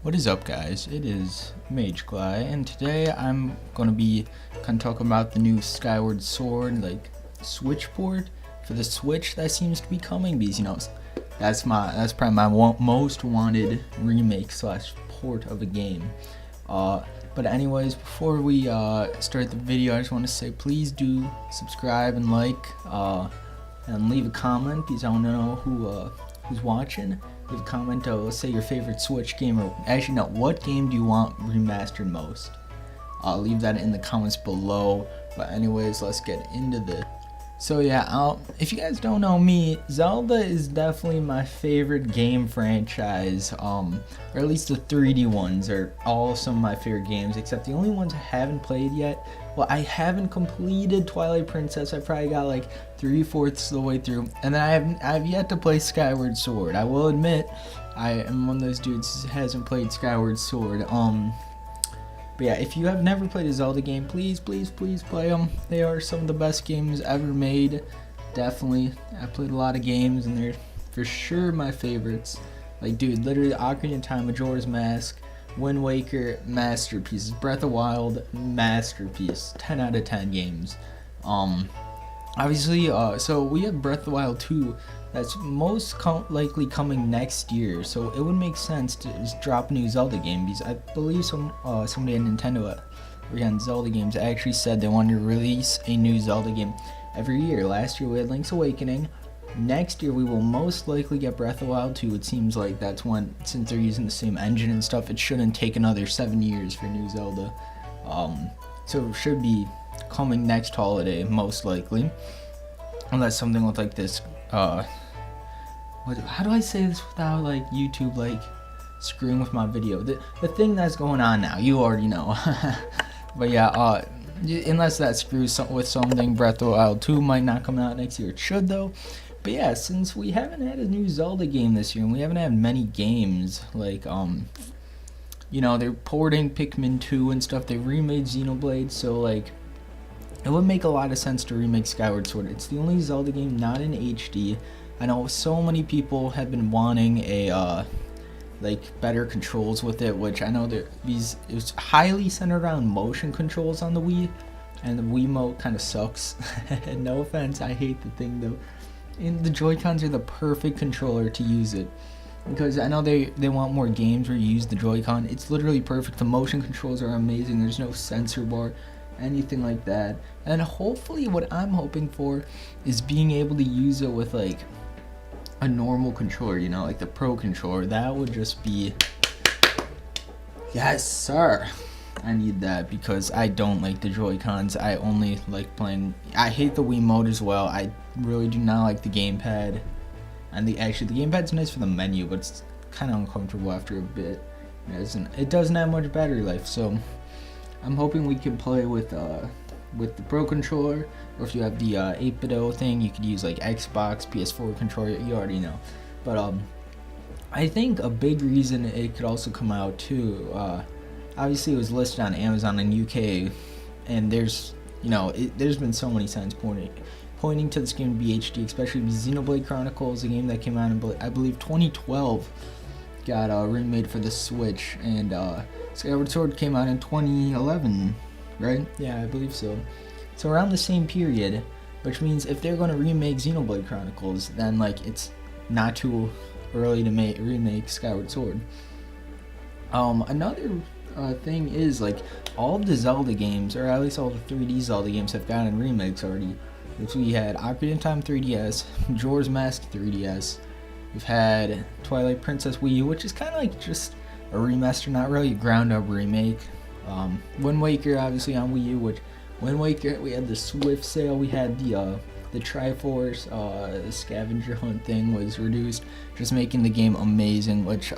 What is up, guys? It is MageGly, and today I'm gonna be kind of talking about the new Skyward Sword, like Switch port for the Switch that seems to be coming. Because that's probably my most wanted remake slash port of a game. But anyways, before we start the video, I just want to say please do subscribe and like, and leave a comment because I want to know who's watching. Leave a comment, let's say your favorite Switch game, or actually no, what game do you want remastered most? Leave that in the comments below. But anyways, let's get into this. So yeah, if you guys don't know me, Zelda is definitely my favorite game franchise, or at least the 3D ones are all some of my favorite games, except the only ones I haven't played yet. Well, I haven't completed Twilight Princess. I probably got like 3/4 of the way through, and then I've yet to play Skyward Sword. I will admit, I am one of those dudes who hasn't played Skyward Sword. But yeah, if you have never played a Zelda game, please play them. They are some of the best games ever made. Definitely. I played a lot of games, and they're for sure my favorites. Like, dude, literally Ocarina of Time, Majora's Mask, Wind Waker, masterpieces. Breath of the Wild, masterpiece. 10 out of 10 games. Obviously, so we have Breath of the Wild 2 that's most likely coming next year, so it would make sense to just drop a new Zelda game, because I believe somebody at Nintendo on Zelda games actually said they wanted to release a new Zelda game every year. Last year we had Link's Awakening. Next year we will most likely get Breath of the Wild 2. It seems like that's when, since they're using the same engine and stuff, it shouldn't take another 7 years for new Zelda. So it should be coming next holiday, most likely. Unless something with like this, how do I say this without like YouTube like screwing with my video? The thing that's going on now, you already know. But yeah, unless that screws with something, Breath of the Wild 2 might not come out next year. It should though. But yeah, since we haven't had a new Zelda game this year, and we haven't had many games, like they're porting Pikmin 2 and stuff. They remade Xenoblade, so like it would make a lot of sense to remake Skyward Sword. It's the only Zelda game not in HD. I know so many people have been wanting a better controls with it, which I know it was highly centered around motion controls on the Wii, and the Wiimote kind of sucks. No offense, I hate the thing though. And the Joy-Cons are the perfect controller to use it, because I know they want more games where you use the Joy-Con. It's literally perfect. The motion controls are amazing. There's no sensor bar, anything like that. And hopefully what I'm hoping for is being able to use it with like a normal controller, like the Pro controller. That would just be, yes sir, I need that, because I don't like the Joy-Cons. I only like playing, I hate the Wiimote as well. I really do not like the gamepad. And the gamepad's nice for the menu, but it's kind of uncomfortable after a bit. It doesn't have much battery life, so I'm hoping we can play with the Pro controller, or if you have the 8BitO thing, you could use like Xbox, PS4 controller. You already know. But I think a big reason it could also come out too. Obviously, it was listed on Amazon in UK, and there's been so many signs pointing to this game to be HD, especially Xenoblade Chronicles, a game that came out in I believe 2012. Got remade for the Switch, and Skyward Sword came out in 2011, right? Yeah, I believe so. So around the same period, which means if they're going to remake Xenoblade Chronicles, then like it's not too early to remake Skyward Sword. Another thing is, like, all of the Zelda games, or at least all the 3D Zelda games, have gotten remakes already. Which we had Ocarina of Time 3DS, Majora's Mask 3DS. We've had Twilight Princess Wii U, which is kind of like just a remaster, not really a ground-up remake. Wind Waker, obviously, on Wii U, which Wind Waker, we had the Swift sale, we had the Triforce, the scavenger hunt thing was reduced, just making the game amazing, which,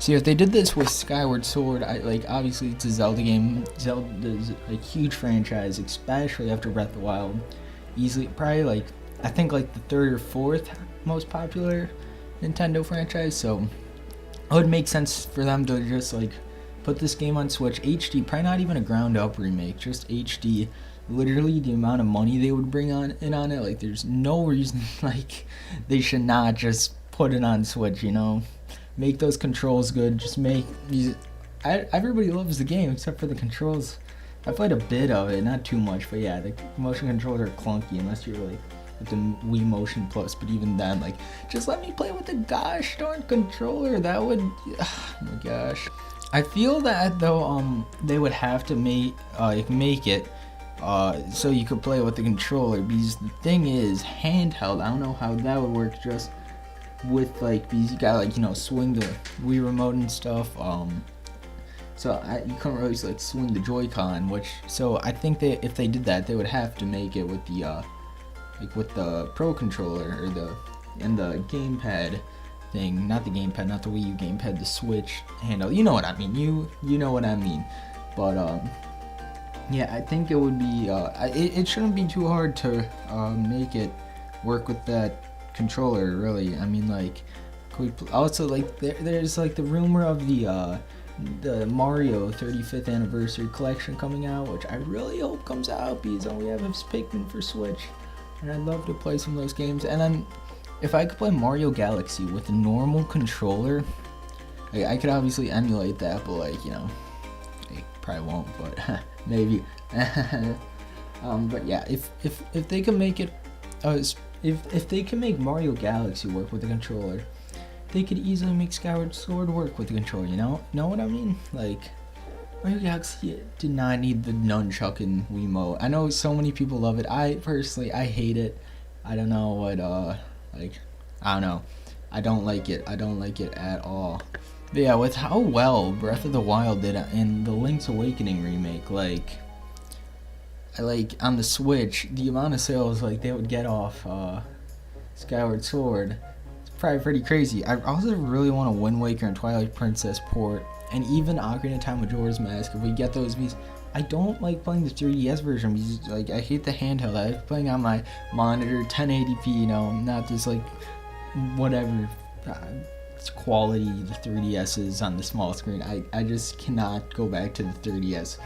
see, if they did this with Skyward Sword, obviously it's a Zelda game. Zelda's a huge franchise, especially after Breath of the Wild. Easily, probably I think the third or fourth most popular Nintendo franchise, so it would make sense for them to just put this game on Switch HD, probably not even a ground up remake, just HD. Literally the amount of money they would bring on it, there's no reason they should not just put it on Switch, make those controls good. Just make these. Everybody loves the game except for the controls. I played a bit of it, not too much, but yeah, the motion controls are clunky unless you're like with the Wii MotionPlus. But even then, like, just let me play with the gosh darn controller. That would, oh my gosh. I feel that though, they would have to make it so you could play with the controller, because the thing is, handheld, I don't know how that would work just with like, because you gotta like, you know, swing the Wii remote and stuff. So you couldn't really like swing the Joy-Con, so I think if they did that, they would have to make it with the like with the Pro controller or the gamepad thing, not the gamepad, not the Wii U gamepad, the Switch handle. You know what I mean. You know what I mean. But yeah, I think it would be it shouldn't be too hard to make it work with that controller. Really, I mean, like, also like there's like the rumor of the Mario 35th anniversary collection coming out, which I really hope comes out, because all we have is Pikmin for Switch, and I'd love to play some of those games. And then if I could play Mario Galaxy with a normal controller, like, I could obviously emulate that, but like, you know, I probably won't, but maybe. But yeah, if they can make it, if they can make Mario Galaxy work with the controller, they could easily make Skyward Sword work with the controller, you know what I mean? Like, Mario Galaxy did not need the nunchuck and Wiimote. I know so many people love it. I personally, I hate it. I don't know what, like, I don't know. I don't like it. I don't like it at all. But yeah, with how well Breath of the Wild did in the Link's Awakening remake, like on the Switch, the amount of sales like they would get off Skyward Sword, probably pretty crazy. I also really want a Wind Waker and Twilight Princess port, and even Ocarina of Time Majora's Mask if we get those. Because I don't like playing the 3DS version, because like I hate the handheld. I like playing on my monitor, 1080p, you know, not just like whatever quality the 3DS is on the small screen. I just cannot go back to the 3DS.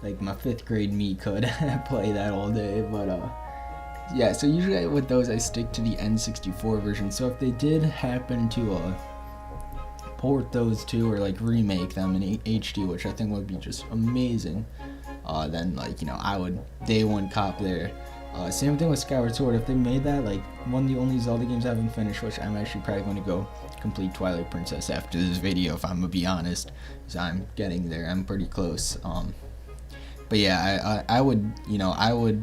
Like my 5th grade me could play that all day, but yeah, so usually with those I stick to the N64 version. So if they did happen to port those two or like remake them in HD, which I think would be just amazing, then like, you know, I would day one cop there. Same thing with Skyward Sword. If they made that like one of the only Zelda games I haven't finished, which I'm actually probably going to go complete Twilight Princess after this video, if I'm gonna be honest, because I'm getting there. I'm pretty close. But yeah, I would, you know, I would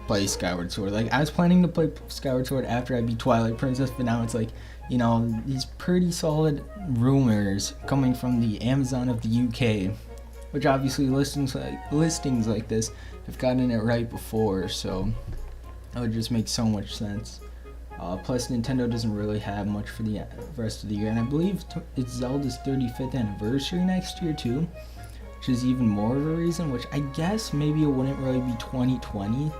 play Skyward Sword. Like, I was planning to play Skyward Sword after I beat Twilight Princess, but now it's like, you know, these pretty solid rumors coming from the Amazon of the UK, which obviously listings like this have gotten it right before, so that would just make so much sense. Plus, Nintendo doesn't really have much for the rest of the year, and I believe it's Zelda's 35th anniversary next year too, which is even more of a reason, which I guess maybe it wouldn't really be 2020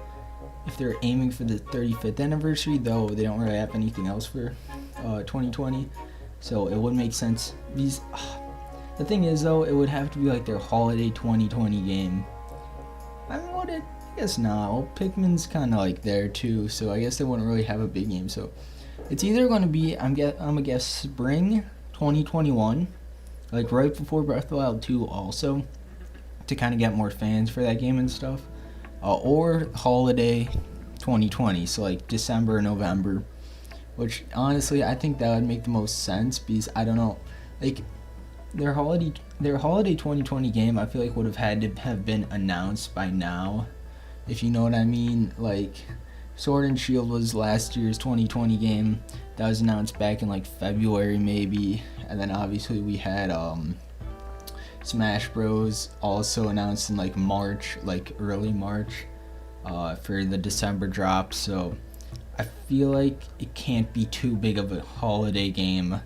if they're aiming for the 35th anniversary, though they don't really have anything else for 2020, so it would make sense. The thing is though, it would have to be like their holiday 2020 game. I mean, would it? I guess not. Well, Pikmin's kind of like there too, so I guess they wouldn't really have a big game. So it's either going to be, I'm gonna guess spring 2021, like right before Breath of the Wild 2 also, to kind of get more fans for that game and stuff, or holiday 2020, so like December, November, which honestly I think that would make the most sense, because I don't know, like their holiday 2020 game I feel like would have had to have been announced by now, if you know what I mean. Like Sword and Shield was last year's 2020 game that was announced back in like February maybe, and then obviously we had Smash Bros also announced in like March, like early March, for the December drop. So I feel like it can't be too big of a holiday game.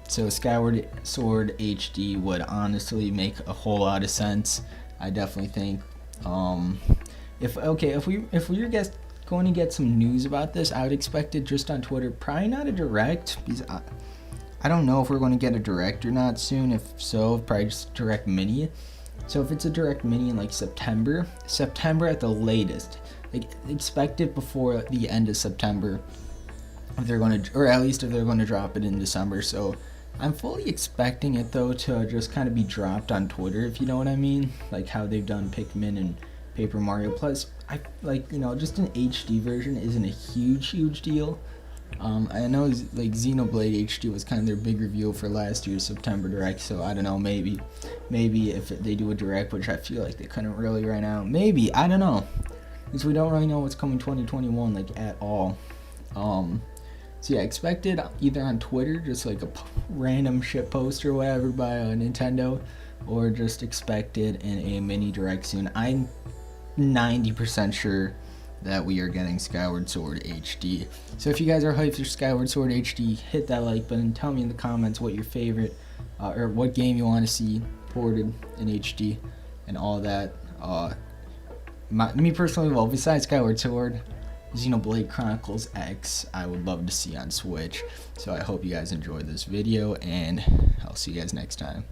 So Skyward Sword HD would honestly make a whole lot of sense. I definitely think. If we're going to get some news about this, I would expect it just on Twitter. Probably not a direct, because I don't know if we're going to get a direct or not soon. If so, probably just direct mini. So if it's a direct mini in like September at the latest, like expect it before the end of September. If they're going to, or at least if they're going to drop it in December. So I'm fully expecting it though to just kind of be dropped on Twitter, if you know what I mean, like how they've done Pikmin and Paper Mario. Plus, I like, you know, just an HD version isn't a huge deal. I know like Xenoblade HD was kind of their big reveal for last year's September Direct, so I don't know, maybe if they do a Direct, which I feel like they couldn't really right now, maybe, I don't know, because we don't really know what's coming 2021 like at all. So yeah, expect it either on Twitter, just like a random shit post or whatever by Nintendo, or just expect it in a mini Direct soon. I'm 90% sure that we are getting Skyward Sword HD. So if you guys are hyped for Skyward Sword HD, hit that like button. Tell me in the comments what your favorite or what game you want to see ported in HD and all that. Me personally, well, besides Skyward Sword, Xenoblade Chronicles X I would love to see on Switch. So I hope you guys enjoyed this video, and I'll see you guys next time.